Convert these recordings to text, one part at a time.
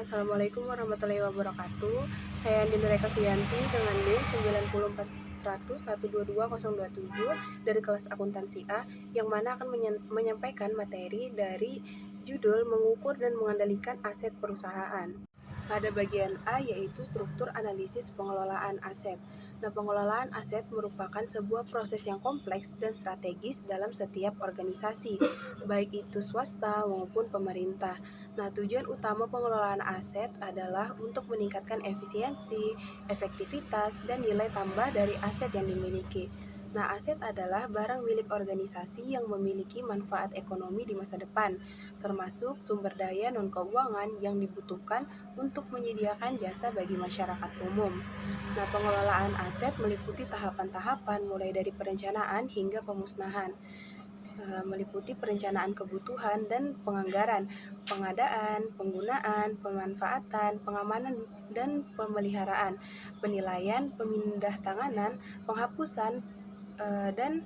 Assalamualaikum warahmatullahi wabarakatuh. Saya Andi Nureka Suyanti dengan NIM 94100122027 dari kelas akuntansi A yang mana akan menyampaikan materi dari judul mengukur dan mengendalikan aset perusahaan. Pada bagian A yaitu struktur analisis pengelolaan aset. Nah, pengelolaan aset merupakan sebuah proses yang kompleks dan strategis dalam setiap organisasi, baik itu swasta maupun pemerintah. Nah, tujuan utama pengelolaan aset adalah untuk meningkatkan efisiensi, efektivitas, dan nilai tambah dari aset yang dimiliki. Nah, aset adalah barang milik organisasi yang memiliki manfaat ekonomi di masa depan, termasuk sumber daya non-keuangan yang dibutuhkan untuk menyediakan jasa bagi masyarakat umum. Nah, pengelolaan aset meliputi tahapan-tahapan mulai dari perencanaan hingga pemusnahan, meliputi perencanaan kebutuhan dan penganggaran, pengadaan, penggunaan, pemanfaatan, pengamanan, dan pemeliharaan, penilaian, pemindahtanganan, penghapusan, dan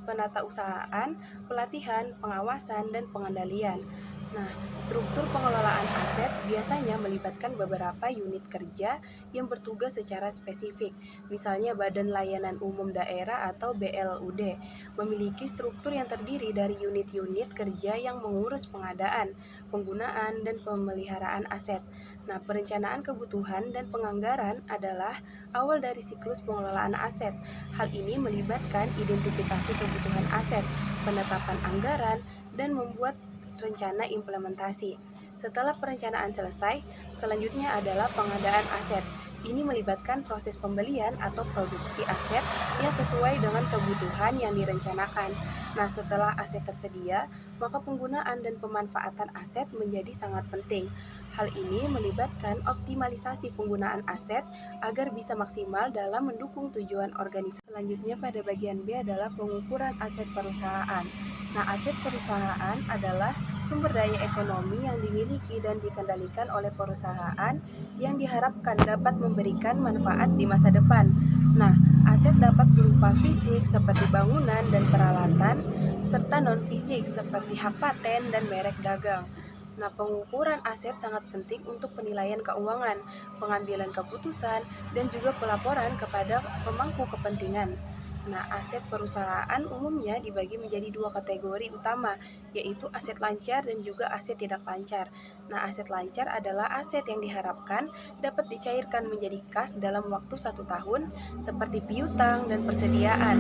penatausahaan, pelatihan, pengawasan, dan pengendalian. Nah, struktur pengelolaan aset biasanya melibatkan beberapa unit kerja yang bertugas secara spesifik. Misalnya Badan Layanan Umum Daerah atau BLUD memiliki struktur yang terdiri dari unit-unit kerja yang mengurus pengadaan, penggunaan, dan pemeliharaan aset. Nah, perencanaan kebutuhan dan penganggaran adalah awal dari siklus pengelolaan aset. Hal ini melibatkan identifikasi kebutuhan aset, penetapan anggaran, dan membuat rencana implementasi. Setelah perencanaan selesai, selanjutnya adalah pengadaan aset. Ini melibatkan proses pembelian atau produksi aset yang sesuai dengan kebutuhan yang direncanakan. Nah, setelah aset tersedia, maka penggunaan dan pemanfaatan aset menjadi sangat penting. Hal ini melibatkan optimalisasi penggunaan aset agar bisa maksimal dalam mendukung tujuan organisasi. Selanjutnya pada bagian B adalah pengukuran aset perusahaan. Nah, aset perusahaan adalah sumber daya ekonomi yang dimiliki dan dikendalikan oleh perusahaan yang diharapkan dapat memberikan manfaat di masa depan. Nah, aset dapat berupa fisik seperti bangunan dan peralatan, serta non-fisik seperti hak paten dan merek dagang. Nah, pengukuran aset sangat penting untuk penilaian keuangan, pengambilan keputusan, dan juga pelaporan kepada pemangku kepentingan. Nah, aset perusahaan umumnya dibagi menjadi dua kategori utama, yaitu aset lancar dan juga aset tidak lancar. Nah, aset lancar adalah aset yang diharapkan dapat dicairkan menjadi kas dalam waktu 1 tahun, seperti piutang dan persediaan.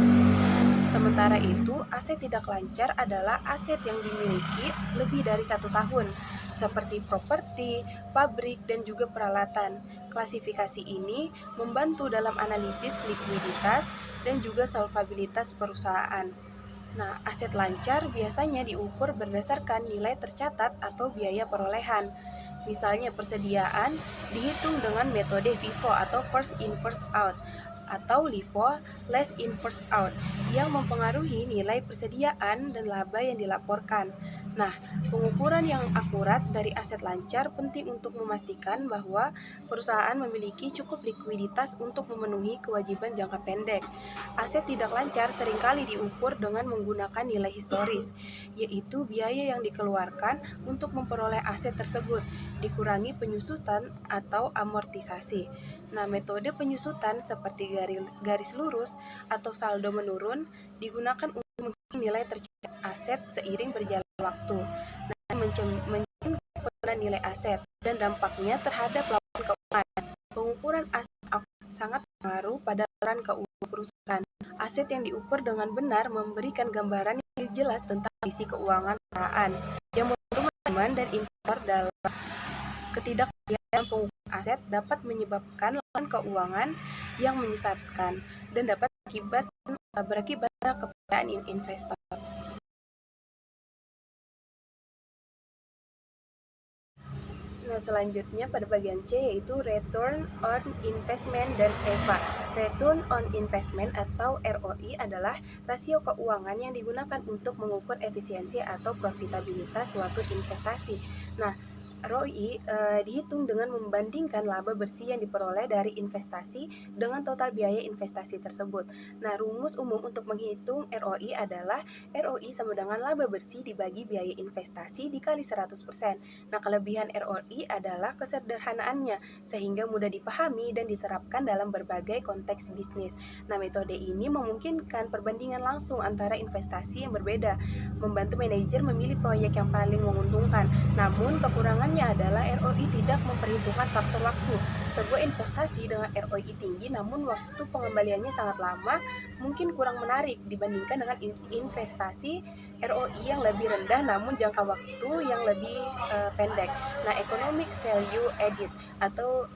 Sementara itu, aset tidak lancar adalah aset yang dimiliki lebih dari 1 tahun, seperti properti, pabrik, dan juga peralatan. Klasifikasi ini membantu dalam analisis likuiditas dan juga solvabilitas perusahaan. Nah, aset lancar biasanya diukur berdasarkan nilai tercatat atau biaya perolehan. Misalnya persediaan dihitung dengan metode FIFO atau first in first out atau LIFO last in first out yang mempengaruhi nilai persediaan dan laba yang dilaporkan. Nah, pengukuran yang akurat dari aset lancar penting untuk memastikan bahwa perusahaan memiliki cukup likuiditas untuk memenuhi kewajiban jangka pendek. Aset tidak lancar seringkali diukur dengan menggunakan nilai historis, yaitu biaya yang dikeluarkan untuk memperoleh aset tersebut, dikurangi penyusutan atau amortisasi. Nah, metode penyusutan seperti garis lurus atau saldo menurun digunakan untuk menghitung nilai tercatat aset seiring berjalan waktu. Nah, mencerminkan penurunan nilai aset dan dampaknya terhadap laporan keuangan. Pengukuran aset sangat berpengaruh pada laporan keuangan perusahaan. Aset yang diukur dengan benar memberikan gambaran yang jelas tentang kondisi keuangan perusahaan yang membantu manajemen dan investor dalam ketidakpastian. Pengukuran aset dapat menyebabkan laporan keuangan yang menyesatkan dan dapat berakibat pada kepercayaan investor. Nah, selanjutnya pada bagian C yaitu Return on Investment dan EVA. Return on Investment atau ROI adalah rasio keuangan yang digunakan untuk mengukur efisiensi atau profitabilitas suatu investasi. Nah, ROI dihitung dengan membandingkan laba bersih yang diperoleh dari investasi dengan total biaya investasi tersebut. Nah, rumus umum untuk menghitung ROI adalah ROI sama dengan laba bersih dibagi biaya investasi dikali 100%. Nah, kelebihan ROI adalah kesederhanaannya, sehingga mudah dipahami dan diterapkan dalam berbagai konteks bisnis. Nah, metode ini memungkinkan perbandingan langsung antara investasi yang berbeda, membantu manajer memilih proyek yang paling menguntungkan. Namun, kekurangannya adalah ROI tidak memperhitungkan faktor waktu. Sebuah investasi dengan ROI tinggi namun waktu pengembaliannya sangat lama mungkin kurang menarik dibandingkan dengan investasi ROI yang lebih rendah namun jangka waktu yang lebih pendek. Nah, economic value added atau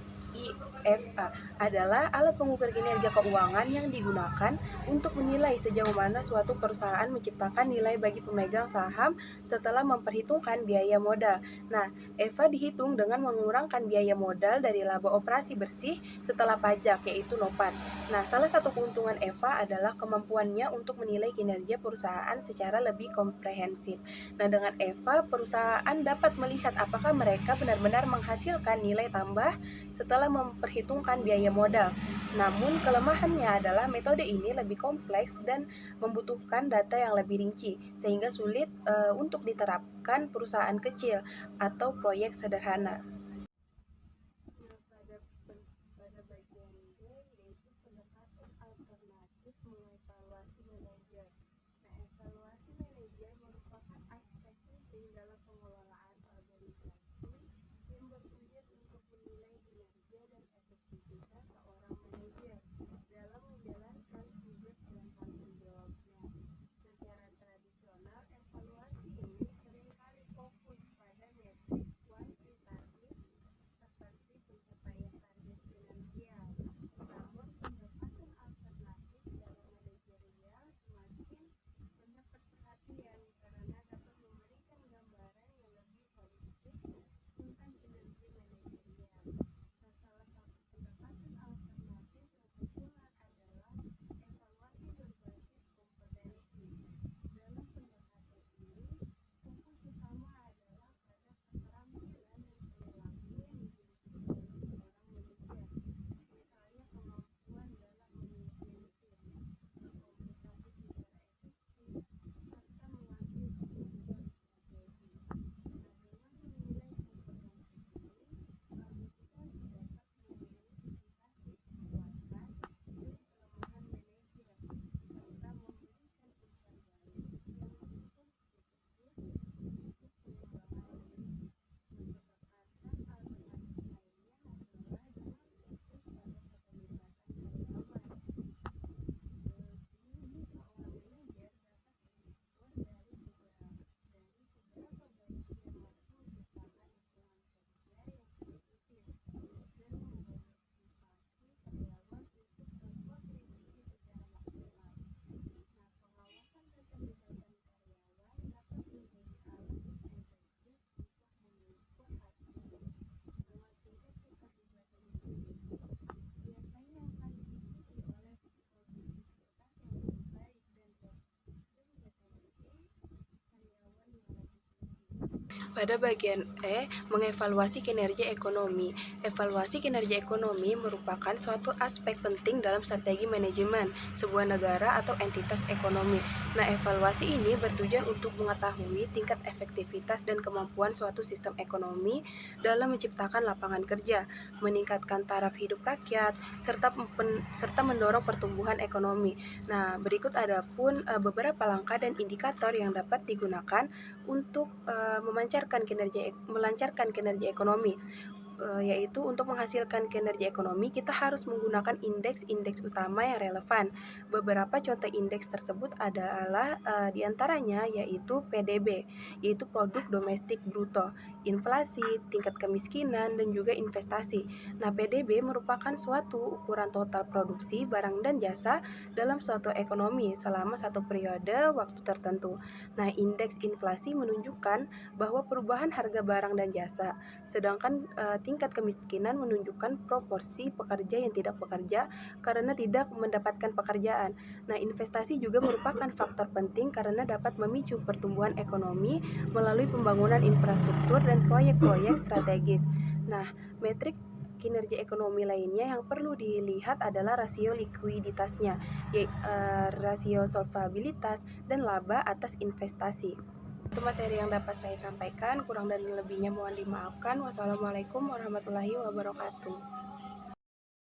EVA adalah alat pengukur kinerja keuangan yang digunakan untuk menilai sejauh mana suatu perusahaan menciptakan nilai bagi pemegang saham setelah memperhitungkan biaya modal. Nah, EVA dihitung dengan mengurangkan biaya modal dari laba operasi bersih setelah pajak, yaitu NOPAT. Nah, salah satu keuntungan EVA adalah kemampuannya untuk menilai kinerja perusahaan secara lebih komprehensif. Nah, dengan EVA, perusahaan dapat melihat apakah mereka benar-benar menghasilkan nilai tambah setelah memperhitungkan biaya modal. Namun, kelemahannya adalah metode ini lebih kompleks dan membutuhkan data yang lebih rinci, sehingga sulit untuk diterapkan perusahaan kecil atau proyek sederhana. Nah, pada bagian D yaitu pendekatan alternatif mengevaluasi manajer. Nah, evaluasi manajer merupakan aspek penting dalam pengelolaan organisasi yang bertujuan untuk menilai kinerja dan efektivitas seorang manajer dalam menjalankan tugas dan tanggung jawabnya. Secara tradisional, evaluasi ini seringkali fokus pada metrik kuantitatif seperti pencapaian target finansial. Namun, pendekatan alternatif dalam manajerial semakin mendapat perhatian karena dapat memberikan gambaran yang lebih holistik tentang kinerja manajerial. Nah, salah satu pendekatan alternatif yang populer adalah evaluasi berbasis kompetensi. Dalam pendekatan ini, fokus utama adalah pada keterampilan dan perilaku yang dimiliki oleh seorang manajer, misalnya kemampuan dalam memimpin tim, berkomunikasi secara efektif, serta mengambil keputusan strategi. Nah, dengan menilai kompetensi ini, organisasi dapat mengidentifikasi kekuatan dan kelemahan manajer, serta memberikan umpan balik yang lebih konstruktif untuk pengembangan diri. Nah, pendekatan alternatif lainnya adalah dengan fokus pada keterlibatan karyawan. Begini, seorang manajer dapat mengukur dari seberapa baik dia mampu menciptakan lingkungan kerja yang positif dan memotivasi karyawan untuk berkontribusi secara maksimal. Nah, pengawasan keterlibatan karyawan dapat menjadi alat yang efektif untuk mengukur hal tersebut. Dengan tingkat keterlibatan yang tinggi, biasanya akan diikuti oleh produktivitas yang lebih baik dan retensi karyawan yang lebih tinggi. Pada bagian E, mengevaluasi kinerja ekonomi. Evaluasi kinerja ekonomi merupakan suatu aspek penting dalam strategi manajemen sebuah negara atau entitas ekonomi. Nah, evaluasi ini bertujuan untuk mengetahui tingkat efektivitas dan kemampuan suatu sistem ekonomi dalam menciptakan lapangan kerja, meningkatkan taraf hidup rakyat, serta mendorong pertumbuhan ekonomi. Nah, berikut ada pun beberapa langkah dan indikator yang dapat digunakan untuk melancarkan kinerja ekonomi. Yaitu untuk menghasilkan kinerja ekonomi kita harus menggunakan indeks-indeks utama yang relevan. Beberapa contoh indeks tersebut adalah diantaranya yaitu PDB, yaitu produk domestik bruto, inflasi, tingkat kemiskinan, dan juga investasi. Nah, PDB merupakan suatu ukuran total produksi barang dan jasa dalam suatu ekonomi selama satu periode waktu tertentu. Nah, indeks inflasi menunjukkan bahwa perubahan harga barang dan jasa, sedangkan tingkat kemiskinan menunjukkan proporsi pekerja yang tidak bekerja karena tidak mendapatkan pekerjaan. Nah, investasi juga merupakan faktor penting karena dapat memicu pertumbuhan ekonomi melalui pembangunan infrastruktur dan proyek-proyek strategis. Nah, metrik kinerja ekonomi lainnya yang perlu dilihat adalah rasio likuiditasnya, rasio solvabilitas, dan laba atas investasi. Itu materi yang dapat saya sampaikan, kurang dan lebihnya mohon dimaafkan. Wassalamualaikum warahmatullahi wabarakatuh.